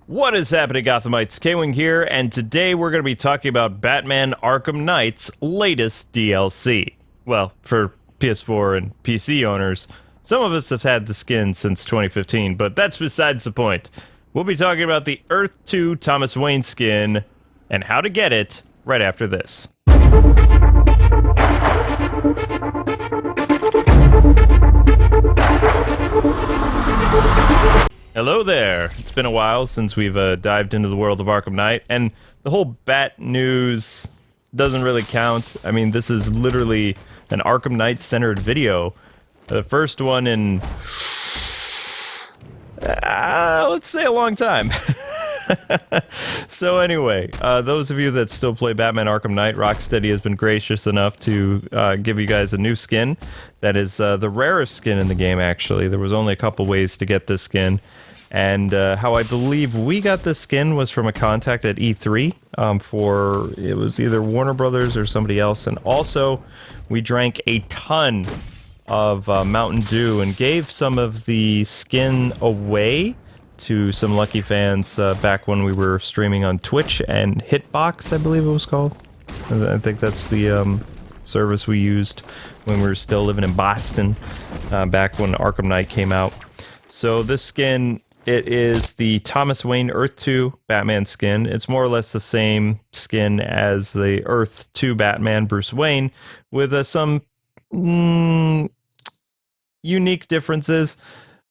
What is happening, Gothamites? K-Wing here, and today we're going to be talking about Batman Arkham Knight's latest DLC. Well, for PS4 and PC owners, some of us have had the skin since 2015, but that's besides the point. We'll be talking about the Earth 2 Thomas Wayne skin and how to get it right after this. Hello there. It's been a while since we've dived into the world of Arkham Knight, and the whole Bat news doesn't really count. I mean, this is literally an Arkham Knight-centered video. The first one in, let's say a long time. So anyway, those of you that still play Batman Arkham Knight, Rocksteady has been gracious enough to give you guys a new skin. That is the rarest skin in the game, actually. There was only a couple ways to get this skin. And how I believe we got this skin was from a contact at E3 for, it was either Warner Brothers or somebody else. And also, we drank a ton of Mountain Dew and gave some of the skin away to some lucky fans back when we were streaming on Twitch and Hitbox, I believe it was called. I think that's the service we used when we were still living in Boston, back when Arkham Knight came out. So this skin, it is the Thomas Wayne Earth 2 Batman skin. It's more or less the same skin as the Earth 2 Batman Bruce Wayne, with some unique differences.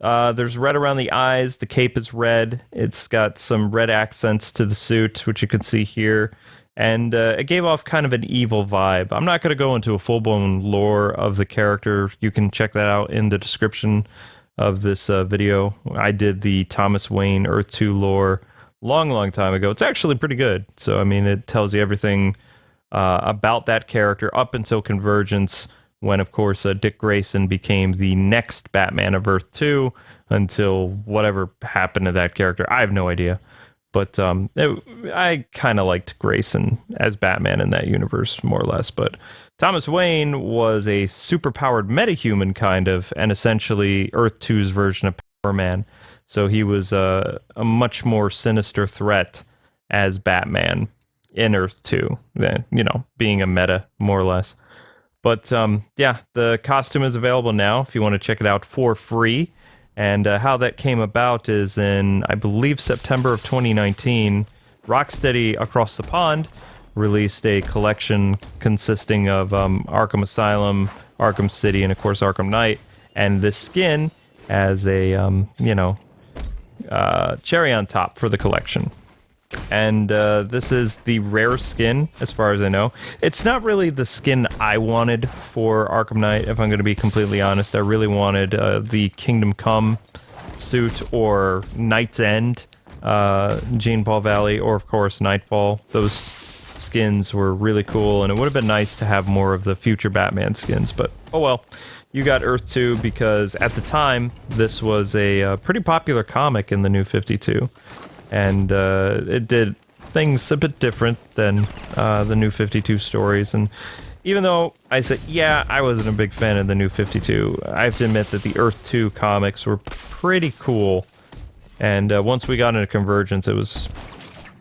There's red around the eyes, the cape is red, it's got some red accents to the suit, which you can see here, and it gave off kind of an evil vibe. I'm not going to go into a full-blown lore of the character. You can check that out in the description of this video. I did the Thomas Wayne Earth 2 lore long time ago. It's actually pretty good. So, I mean, it tells you everything about that character up until Convergence, when, of course, Dick Grayson became the next Batman of Earth 2, until whatever happened to that character. I have no idea. But I kind of liked Grayson as Batman in that universe, more or less. But Thomas Wayne was a superpowered metahuman, kind of, and essentially Earth 2's version of Power Man. So he was a much more sinister threat as Batman in Earth 2 than, you know, being a meta, more or less. But yeah, the costume is available now if you want to check it out for free. And how that came about is in, I believe, September of 2019, Rocksteady across the pond released a collection consisting of Arkham Asylum, Arkham City, and of course Arkham Knight. And this skin as a, you know, cherry on top for the collection. And this is the rare skin, as far as I know. It's not really the skin I wanted for Arkham Knight, if I'm going to be completely honest. I really wanted the Kingdom Come suit, or Knight's End, Jean Paul Valley, or of course Nightfall. Those skins were really cool, and it would have been nice to have more of the future Batman skins, but oh well. You got Earth 2 because at the time, this was a pretty popular comic in the New 52. And it did things a bit different than the New 52 stories. And even though I said, yeah, I wasn't a big fan of the New 52, I have to admit that the Earth 2 comics were pretty cool. And once we got into Convergence, it was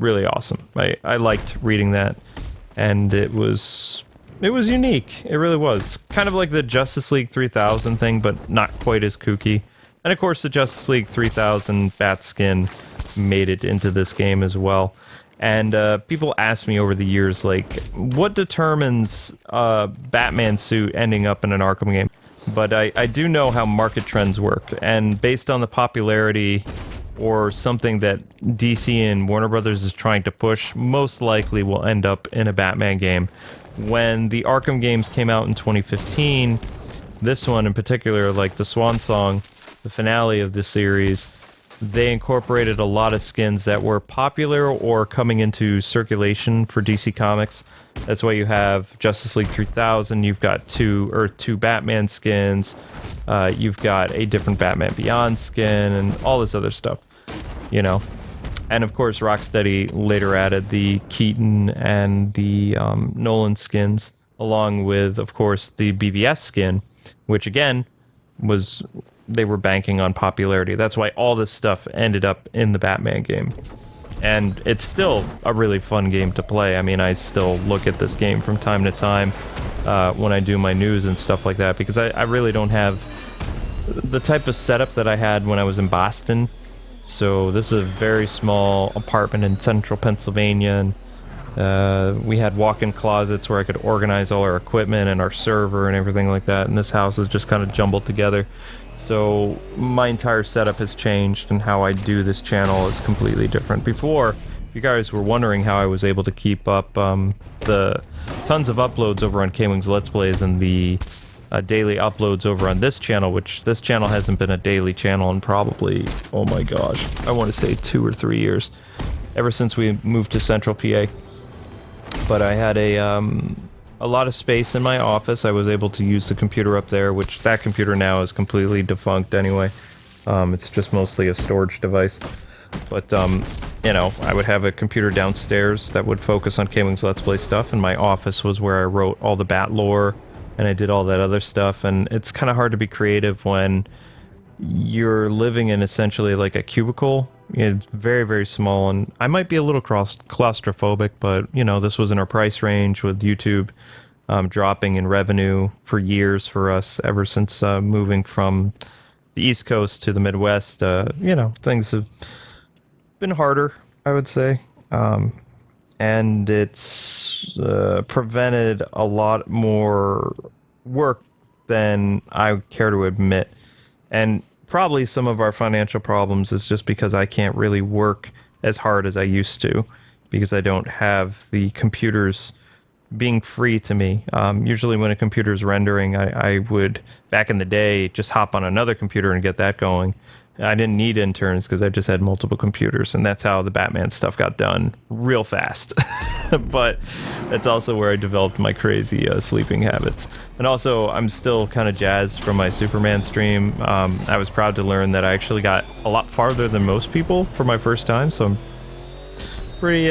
really awesome. I liked reading that. And it was unique. It really was. Kind of like the Justice League 3000 thing, but not quite as kooky. And of course, the Justice League 3000 bat skin made it into this game as well. And people ask me over the years, like, what determines a Batman suit ending up in an Arkham game? But I do know how market trends work, and based on the popularity or something that DC and Warner Brothers is trying to push, most likely will end up in a Batman game. When the Arkham games came out in 2015, this one in particular, like the Swan Song, the finale of the series, they incorporated a lot of skins that were popular or coming into circulation for DC Comics. That's why you have Justice League 3000, you've got two Earth 2 Batman skins, you've got a different Batman Beyond skin, and all this other stuff, you know. And of course, Rocksteady later added the Keaton and the Nolan skins, along with, of course, the BVS skin, which again was they were banking on popularity. That's why all this stuff ended up in the Batman game. And it's still a really fun game to play. I mean, I still look at this game from time to time when I do my news and stuff like that, because I really don't have the type of setup that I had when I was in Boston. So this is a very small apartment in central Pennsylvania, and we had walk-in closets where I could organize all our equipment and our server and everything like that, and this house is just kind of jumbled together. So my entire setup has changed, and how I do this channel is completely different. Before, if you guys were wondering how I was able to keep up the tons of uploads over on K-Wing's Let's Plays and the daily uploads over on this channel, which this channel hasn't been a daily channel in probably, oh my gosh, I want to say 2 or 3 years, ever since we moved to Central PA. But I had a lot of space in my office. I was able to use the computer up there, which that computer now is completely defunct anyway. It's just mostly a storage device. But, you know, I would have a computer downstairs that would focus on K-Wing's Let's Play stuff, and my office was where I wrote all the Bat lore, and I did all that other stuff, and it's kind of hard to be creative when you're living in essentially like a cubicle. It's very, very small, and I might be a little claustrophobic, but, you know, this was in our price range with YouTube dropping in revenue for years for us ever since moving from the East Coast to the Midwest. You know, things have been harder, I would say, and it's prevented a lot more work than I care to admit. And probably some of our financial problems is just because I can't really work as hard as I used to, because I don't have the computers being free to me. Usually when a computer's rendering, I would, back in the day, just hop on another computer and get that going. I didn't need interns because I just had multiple computers, and that's how the Batman stuff got done real fast. But that's also where I developed my crazy sleeping habits. And also, I'm still kind of jazzed from my Superman stream. I was proud to learn that I actually got a lot farther than most people for my first time, so I'm pretty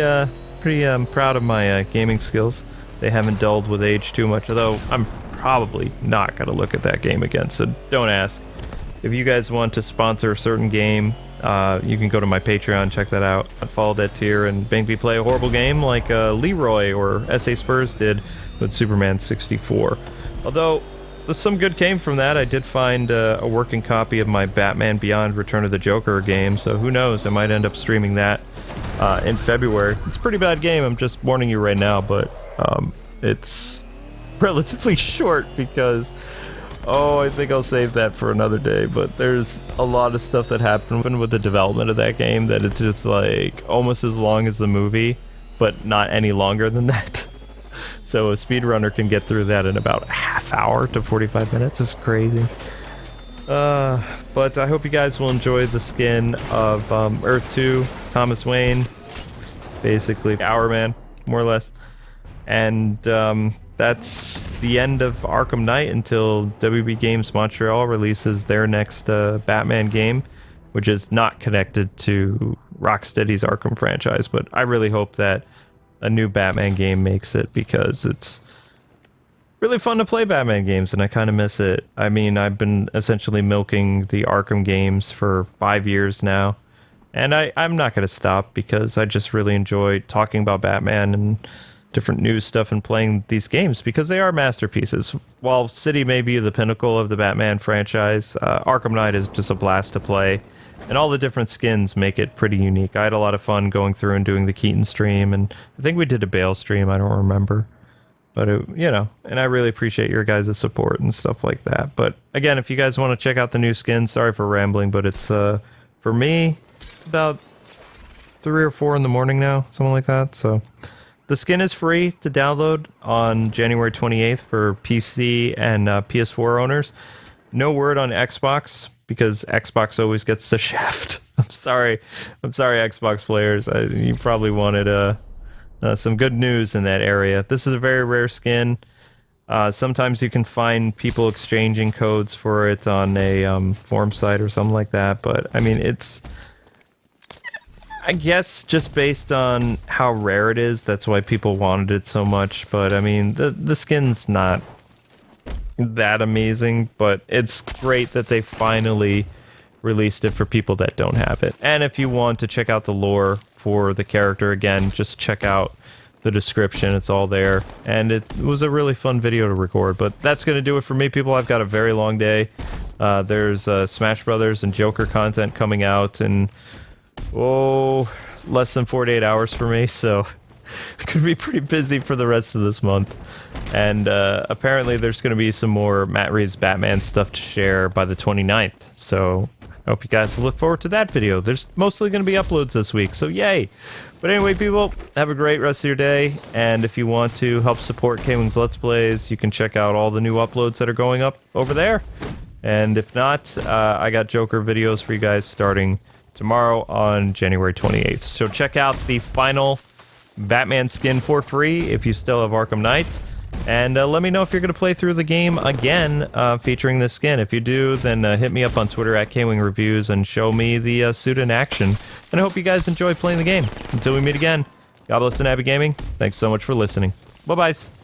proud of my gaming skills. They haven't dulled with age too much, although I'm probably not going to look at that game again, so don't ask. If you guys want to sponsor a certain game, you can go to my Patreon, check that out. Follow that tier and maybe play a horrible game like Leroy or SA Spurs did with Superman 64. Although, some good came from that. I did find a working copy of my Batman Beyond Return of the Joker game, so who knows, I might end up streaming that in February. It's a pretty bad game, I'm just warning you right now, but it's relatively short because... oh, I think I'll save that for another day, but there's a lot of stuff that happened with the development of that game that it's just like almost as long as the movie, but not any longer than that. So a speedrunner can get through that in about a half hour to 45 minutes. It's crazy. But I hope you guys will enjoy the skin of Earth 2, Thomas Wayne, basically Hourman, more or less. And that's the end of Arkham Knight until WB Games Montreal releases their next Batman game, which is not connected to Rocksteady's Arkham franchise. But I really hope that a new Batman game makes it, because it's really fun to play Batman games, and I kind of miss it. I mean, I've been essentially milking the Arkham games for 5 years now, and I'm not going to stop, because I just really enjoy talking about Batman and different news stuff and playing these games, because they are masterpieces. While City may be the pinnacle of the Batman franchise, Arkham Knight is just a blast to play, and all the different skins make it pretty unique. I had a lot of fun going through and doing the Keaton stream, and I think we did a Bale stream, I don't remember. But, you know, and I really appreciate your guys' support and stuff like that. But, again, if you guys want to check out the new skins, sorry for rambling, but it's, for me, it's about 3 or 4 in the morning now, something like that, so... The skin is free to download on January 28th for PC and PS4 owners. No word on Xbox, because Xbox always gets the shaft. I'm sorry, Xbox players. You probably wanted some good news in that area. This is a very rare skin. Sometimes you can find people exchanging codes for it on a forum site or something like that, but I mean, it's... I guess just based on how rare it is, that's why people wanted it so much. But I mean, the skin's not that amazing, but it's great that they finally released it for people that don't have it. And if you want to check out the lore for the character again, just check out the description. It's all there. And it was a really fun video to record. But that's going to do it for me, people. I've got a very long day. There's Smash Brothers and Joker content coming out in, less than 48 hours for me, so it could be pretty busy for the rest of this month. And apparently there's going to be some more Matt Reeves Batman stuff to share by the 29th, so I hope you guys look forward to that video. There's mostly going to be uploads this week, so yay! But anyway, people, have a great rest of your day, and if you want to help support K-Wing's Let's Plays, you can check out all the new uploads that are going up over there. And if not, I got Joker videos for you guys starting tomorrow on January 28th. So check out the final Batman skin for free if you still have Arkham Knight. And let me know if you're going to play through the game again featuring this skin. If you do, then hit me up on Twitter at Kwing Reviews and show me the suit in action. And I hope you guys enjoy playing the game. Until we meet again, God bless and happy gaming. Thanks so much for listening. Bye-bye.